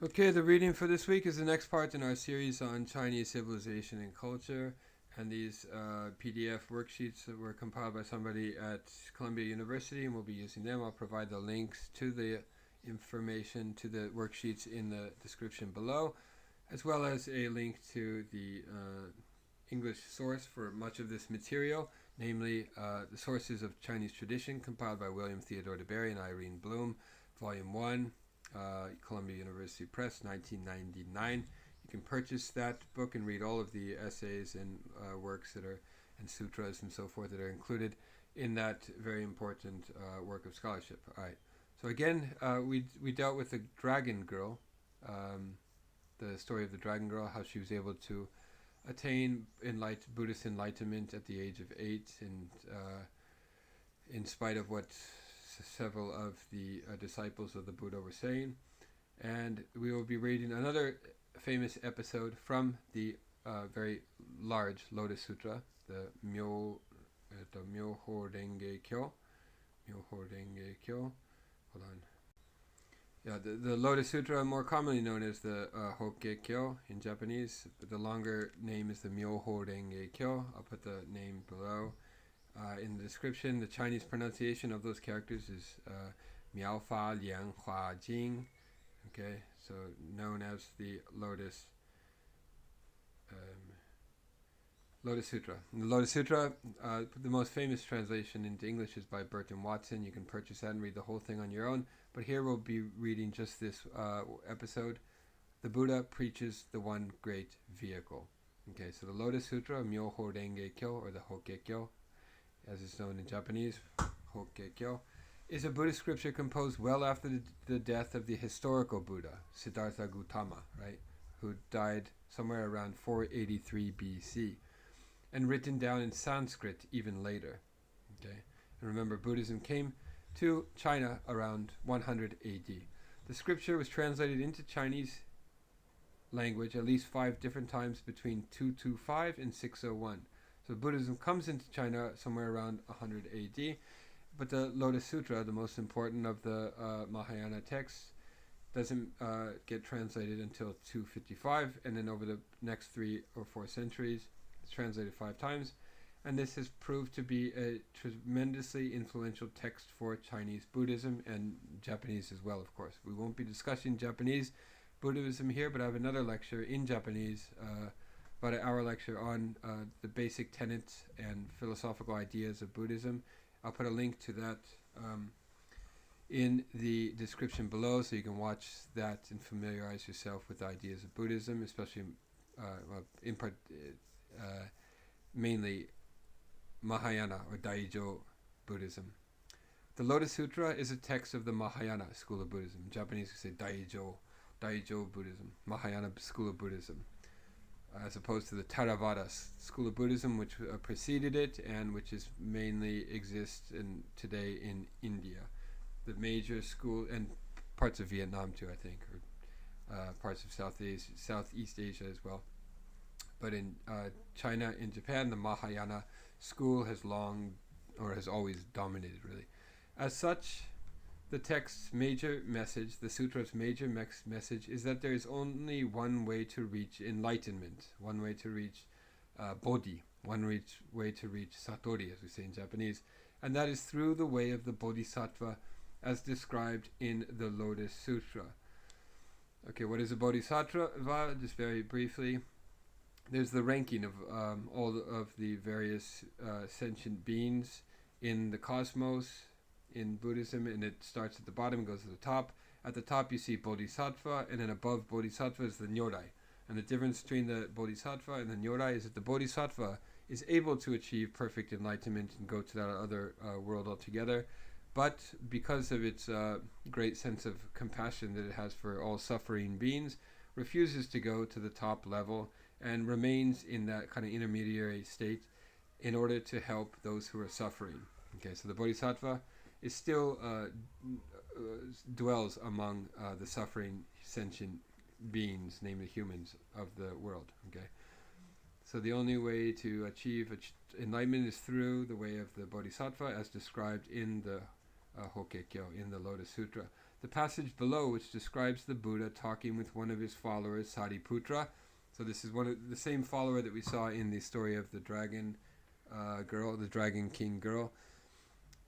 Okay, the reading for this week is the next part in our series on Chinese civilization and culture. And these PDF worksheets that were compiled by somebody at Columbia University, and we'll be using them. I'll provide the links to the information to the worksheets in the description below, as well as a link to the English source for much of this material, namely the Sources of Chinese Tradition, compiled by William Theodore DeBerry and Irene Bloom, Volume 1, Columbia University Press, 1999. You can purchase that book and read all of the essays and works that are, and sutras and so forth that are included in that very important work of scholarship. All right. So again, we dealt with the Dragon Girl, the story of the Dragon Girl, how she was able to attain Buddhist enlightenment at the age of 8, and in spite of what several of the disciples of the Buddha were saying. And we will be reading another famous episode from the very large Lotus Sutra, the Myoho Renge Kyo. Myoho Renge Kyo. Hold on. Yeah, the Lotus Sutra, more commonly known as the Hokke Kyo in Japanese, but the longer name is the Myoho Renge Kyo. I'll put the name below. In the description, the Chinese pronunciation of those characters is妙法蓮華經. Okay, so known as the Lotus Sutra. And the Lotus Sutra, the most famous translation into English is by Burton Watson. You can purchase that and read the whole thing on your own. But here we'll be reading just this episode. The Buddha preaches the one great vehicle. Okay, so the Lotus Sutra, Myoho Renge Kyo, or the Hokke Kyo, as it's known in Japanese, Hokke Kyo, is a Buddhist scripture composed well after the death of the historical Buddha, Siddhartha Gautama, right, who died somewhere around 483 BC, and written down in Sanskrit even later. Okay, and remember, Buddhism came to China around 100 AD. The scripture was translated into Chinese language at least 5 different times between 225 and 601. So Buddhism comes into China somewhere around 100 AD, but the Lotus Sutra, the most important of the Mahayana texts, doesn't get translated until 255, and then over the next 3 or 4 centuries, it's translated 5 times, and this has proved to be a tremendously influential text for Chinese Buddhism and Japanese as well, of course. We won't be discussing Japanese Buddhism here, but I have another lecture in Japanese, about an hour lecture on the basic tenets and philosophical ideas of Buddhism. I'll put a link to that in the description below, so you can watch that and familiarize yourself with the ideas of Buddhism, especially mainly Mahayana or Daijo Buddhism. The Lotus Sutra is a text of the Mahayana school of Buddhism. In Japanese, we say Daijo Buddhism, Mahayana school of Buddhism, as opposed to the Theravada school of Buddhism, which preceded it and which is mainly exists today in India. The major school, and parts of Vietnam too, I think, or parts of Southeast Asia as well. But in China, in Japan, the Mahayana school has always dominated, really. As such, the text's major message, the sutra's major message, is that there is only one way to reach enlightenment, one way to reach bodhi, way to reach satori, as we say in Japanese, and that is through the way of the Bodhisattva, as described in the Lotus Sutra. Okay, what is a Bodhisattva? Just very briefly, there's the ranking of all of the various sentient beings in the cosmos, in Buddhism, and it starts at the bottom and goes to the top. At the top you see Bodhisattva, and then above Bodhisattva is the Nyorai. And the difference between the Bodhisattva and the Nyorai is that the Bodhisattva is able to achieve perfect enlightenment and go to that other world altogether, but because of its great sense of compassion that it has for all suffering beings, refuses to go to the top level and remains in that kind of intermediary state in order to help those who are suffering. Okay, so the Bodhisattva is still dwells among the suffering sentient beings, namely humans of the world. Okay, so the only way to achieve enlightenment is through the way of the Bodhisattva, as described in the Hokke Kyo, in the Lotus Sutra. The passage below, which describes the Buddha talking with one of his followers, Sariputra. So this is one of the same follower that we saw in the story of the dragon girl, the dragon king girl.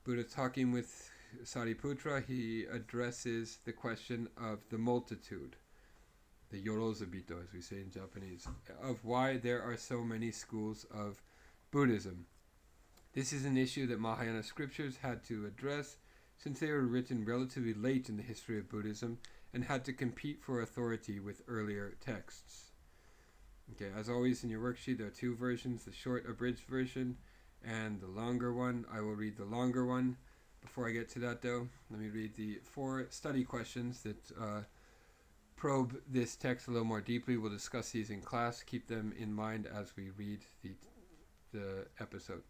Buddha talking with Sariputra, he addresses the question of the multitude, the yorozabito, as we say in Japanese, of why there are so many schools of Buddhism. This is an issue that Mahayana scriptures had to address, since they were written relatively late in the history of Buddhism and had to compete for authority with earlier texts. Okay, as always in your worksheet, there are two versions, the short abridged version and the longer one. I will read the longer one. Before I get to that though, let me read the 4 study questions that probe this text a little more deeply. We'll discuss these in class. Keep them in mind as we read the episode.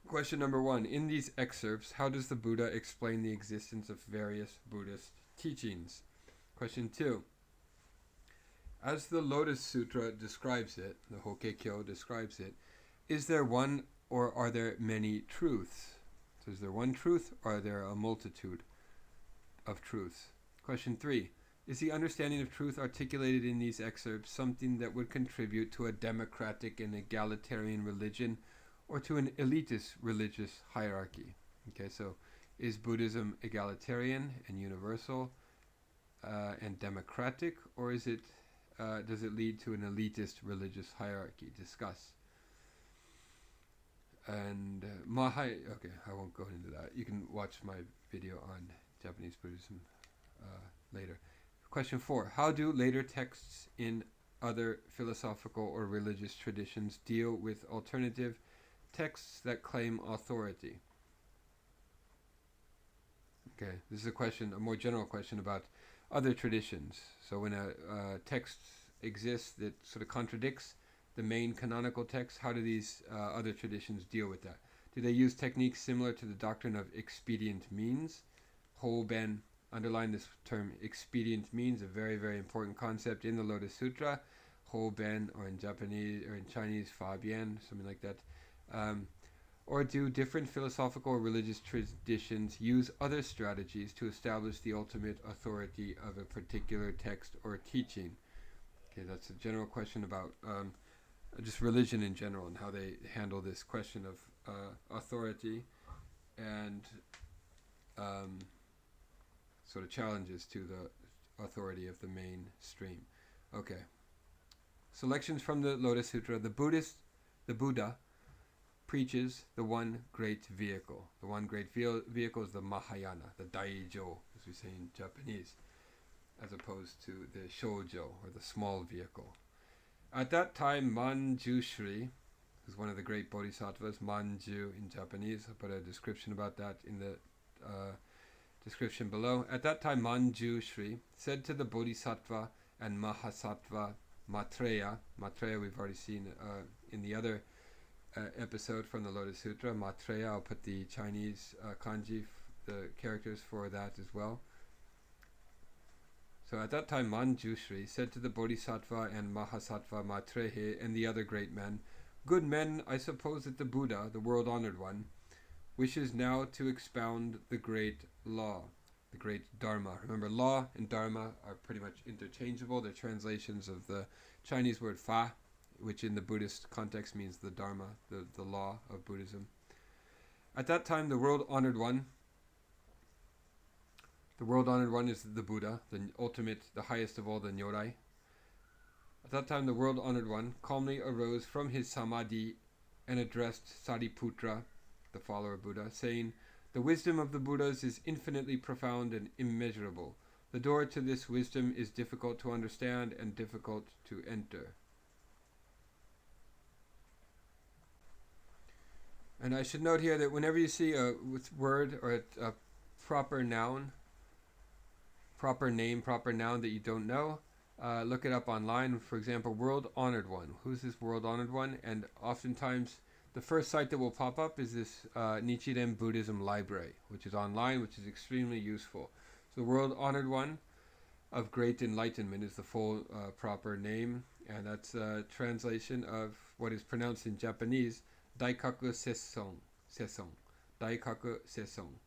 Question number 1. In these excerpts, how does the Buddha explain the existence of various Buddhist teachings? Question 2. As the Lotus Sutra describes it, the Hokkekyo describes it, is there one or are there many truths? So is there one truth or are there a multitude of truths? Question 3. Is the understanding of truth articulated in these excerpts something that would contribute to a democratic and egalitarian religion or to an elitist religious hierarchy? Okay, so is Buddhism egalitarian and universal and democratic, or is it does it lead to an elitist religious hierarchy? Discuss. And okay, I won't go into that. You can watch my video on Japanese Buddhism later. Question 4. How do later texts in other philosophical or religious traditions deal with alternative texts that claim authority? Okay, this is a question, a more general question about other traditions. So when a text exists that sort of contradicts the main canonical text, how do these other traditions deal with that? Do they use techniques similar to the doctrine of expedient means? Ho-ben, underline this term, expedient means, a very, very important concept in the Lotus Sutra. Ho-ben, or in Japanese, or in Chinese, fa-bien, something like that. Or do different philosophical or religious traditions use other strategies to establish the ultimate authority of a particular text or teaching? Okay, that's a general question about just religion in general and how they handle this question of authority and sort of challenges to the authority of the mainstream. Okay. Selections from the Lotus Sutra. The Buddha preaches the one great vehicle. The one great vehicle is the Mahayana, the Daijo, as we say in Japanese, as opposed to the Shoujo, or the small vehicle. At that time, Manjushri, who's one of the great bodhisattvas, Manju in Japanese, I'll put a description about that in the description below. At that time, Manjushri said to the Bodhisattva and Mahasattva Maitreya we've already seen in the other episode from the Lotus Sutra, Maitreya, I'll put the Chinese kanji, the characters for that as well. So at that time, Manjushri said to the Bodhisattva and Mahasattva Maitreya and the other great men, "Good men, I suppose that the Buddha, the world-honored one, wishes now to expound the great law, the great Dharma." Remember, law and Dharma are pretty much interchangeable. They're translations of the Chinese word fa, which in the Buddhist context means the Dharma, the law of Buddhism. At that time, the world-honored one is the Buddha, the ultimate, the highest of all the Nyorai. At that time, the world-honored one calmly arose from his samadhi and addressed Sariputra, the follower of Buddha, saying, "The wisdom of the Buddhas is infinitely profound and immeasurable. The door to this wisdom is difficult to understand and difficult to enter." And I should note here that whenever you see a word or a proper noun, proper name, proper noun that you don't know, look it up online. For example, world-honored one. Who's this world-honored one? And oftentimes the first site that will pop up is this Nichiren Buddhism Library, which is online, which is extremely useful. So the world-honored one of Great Enlightenment is the full proper name, and that's a translation of what is pronounced in Japanese Daikaku Sessong. Daikaku Sessong.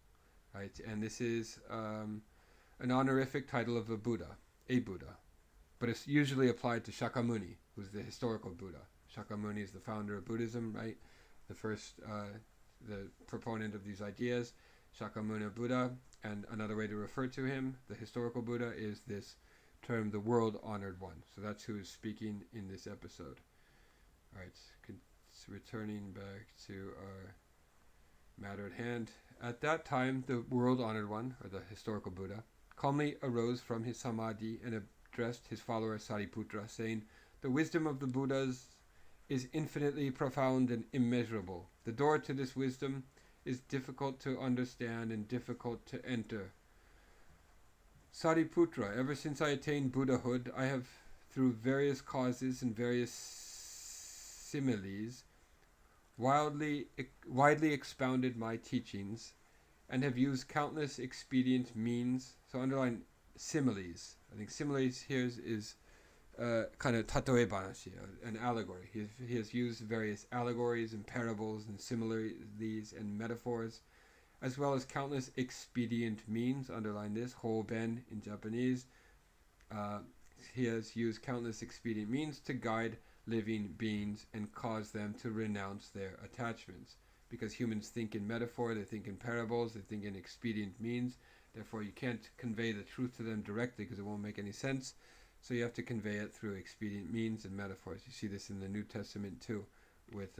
Right? And this is an honorific title of a Buddha, but it's usually applied to Shakyamuni, who's the historical Buddha. Shakyamuni is the founder of Buddhism, right? The first, the proponent of these ideas, Shakyamuni Buddha, and another way to refer to him, the historical Buddha, is this term, the world-honored one. So that's who is speaking in this episode. All right, returning back to our matter at hand. At that time, the world-honored one, or the historical Buddha, calmly arose from his samadhi and addressed his follower Sariputra, saying, "The wisdom of the Buddhas is infinitely profound and immeasurable. The door to this wisdom is difficult to understand and difficult to enter. Sariputra, ever since I attained Buddhahood, I have, through various causes and various similes, widely expounded my teachings, and have used countless expedient means." So underline similes. I think similes here is kind of tatoebanashi, an allegory. He has used various allegories and parables and similes and metaphors, as well as countless expedient means. Underline this, hoben in Japanese. He has used countless expedient means to guide living beings and cause them to renounce their attachments. Because humans think in metaphor, they think in parables, they think in expedient means. Therefore, you can't convey the truth to them directly because it won't make any sense. So you have to convey it through expedient means and metaphors. You see this in the New Testament too, with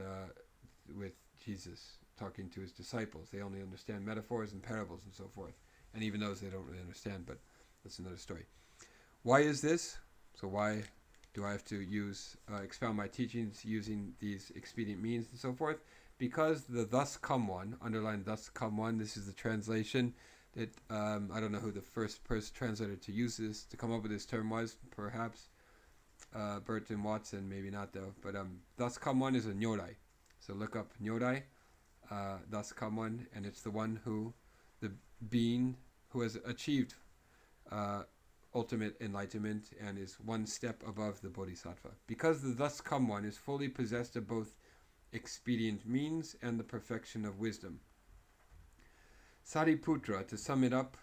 Jesus talking to his disciples. They only understand metaphors and parables and so forth. And even those they don't really understand, but that's another story. Why is this? So why do I have to expound my teachings using these expedient means and so forth? Because the thus come one, underline thus come one, this is the translation. I don't know who the first person translator to use this, to come up with this term was, perhaps Burton Watson, maybe not though, but thus come one is a nyorai. So look up nyorai, thus come one, and it's the one the being who has achieved ultimate enlightenment and is one step above the Bodhisattva. Because the thus come one is fully possessed of both expedient means and the perfection of wisdom. Sariputra, to sum it up,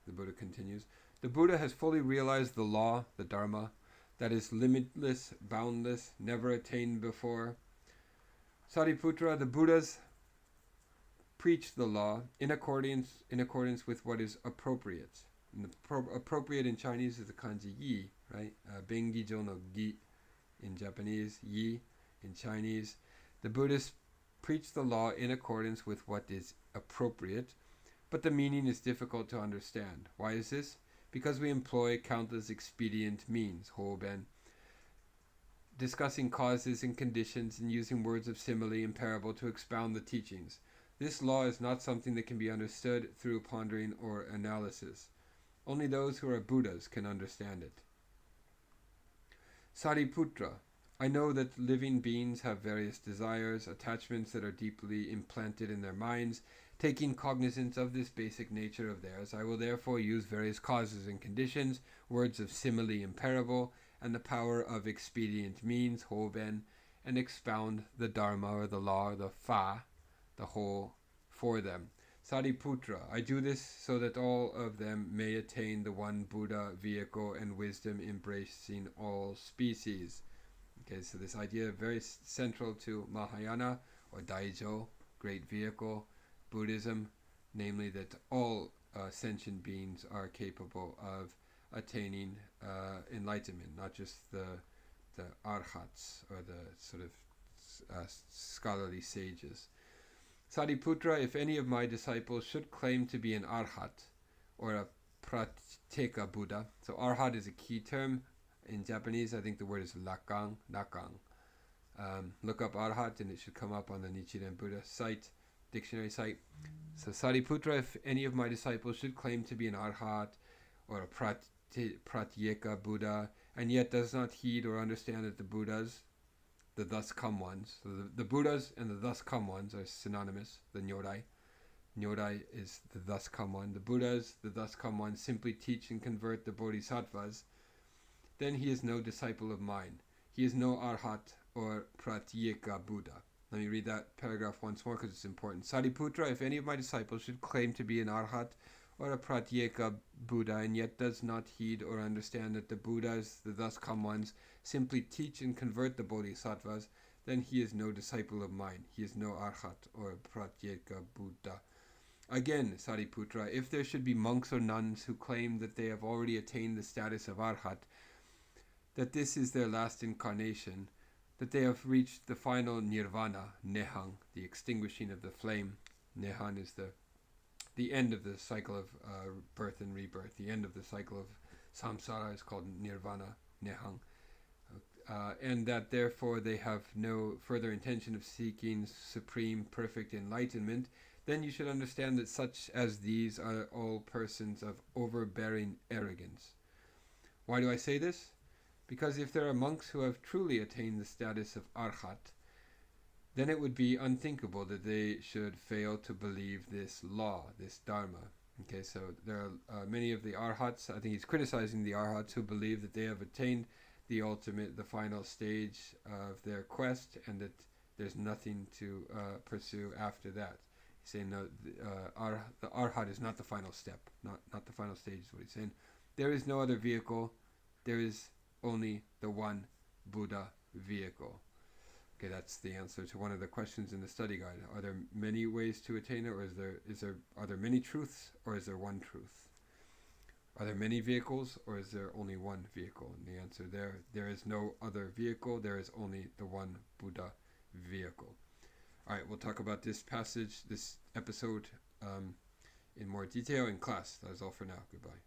the Buddha continues, the Buddha has fully realized the law, the Dharma, that is limitless, boundless, never attained before. Sariputra, the Buddhas preach the law in accordance with what is appropriate. And the appropriate in Chinese is the kanji yi, right? Bengijo no gi in Japanese, yi in Chinese. The Buddhists preach the law in accordance with what is appropriate, but the meaning is difficult to understand. Why is this? Because we employ countless expedient means, hoben, discussing causes and conditions and using words of simile and parable to expound the teachings. This law is not something that can be understood through pondering or analysis. Only those who are Buddhas can understand it. Sariputra, I know that living beings have various desires, attachments that are deeply implanted in their minds. Taking cognizance of this basic nature of theirs, I will therefore use various causes and conditions, words of simile and parable, and the power of expedient means, hoben, and expound the Dharma or the law, the fa, the whole, for them. Sariputra, I do this so that all of them may attain the one Buddha vehicle and wisdom embracing all species. Okay, so this idea very central to Mahayana or Daizhou, great vehicle, Buddhism, namely that all sentient beings are capable of attaining enlightenment, not just the arhats or the sort of scholarly sages. Sariputra, if any of my disciples should claim to be an arhat or a pratyeka Buddha, so arhat is a key term. In Japanese, I think the word is nakang. Look up arhat and it should come up on the Nichiren Buddha site, dictionary site. So Sariputra, if any of my disciples should claim to be an arhat or a pratyeka Buddha, and yet does not heed or understand that the Buddhas, the thus come ones, so the Buddhas and the thus come ones are synonymous, the nyorai. Nyorai is the thus come one. The Buddhas, the thus come ones, simply teach and convert the Bodhisattvas. Then he is no disciple of mine. He is no arhat or pratyeka Buddha. Let me read that paragraph once more because it's important. Sariputra, if any of my disciples should claim to be an arhat or a pratyeka Buddha and yet does not heed or understand that the Buddhas, the thus come ones, simply teach and convert the Bodhisattvas, then he is no disciple of mine. He is no Arhat or pratyeka Buddha. Again, Sariputra, if there should be monks or nuns who claim that they have already attained the status of Arhat, that this is their last incarnation, that they have reached the final nirvana, nehang, the extinguishing of the flame. Nehan is the end of the cycle of birth and rebirth. The end of the cycle of samsara is called nirvana, nehang. And that therefore they have no further intention of seeking supreme perfect enlightenment, then you should understand that such as these are all persons of overbearing arrogance. Why do I say this? Because if there are monks who have truly attained the status of Arhat, then it would be unthinkable that they should fail to believe this law, this dharma. Okay, so there are many of the Arhats, I think he's criticizing the Arhats who believe that they have attained the ultimate, the final stage of their quest and that there's nothing to pursue after that. He's saying no, the Arhat is not the final step, not the final stage is what he's saying. There is no other vehicle, there is only the one Buddha vehicle. Okay, that's the answer to one of the questions in the study guide. Are there many ways to attain it, or are there many truths, or is there one truth? Are there many vehicles, or is there only one vehicle? And the answer there is no other vehicle, there is only the one Buddha vehicle. Alright, we'll talk about this passage, this episode in more detail in class. That is all for now. Goodbye.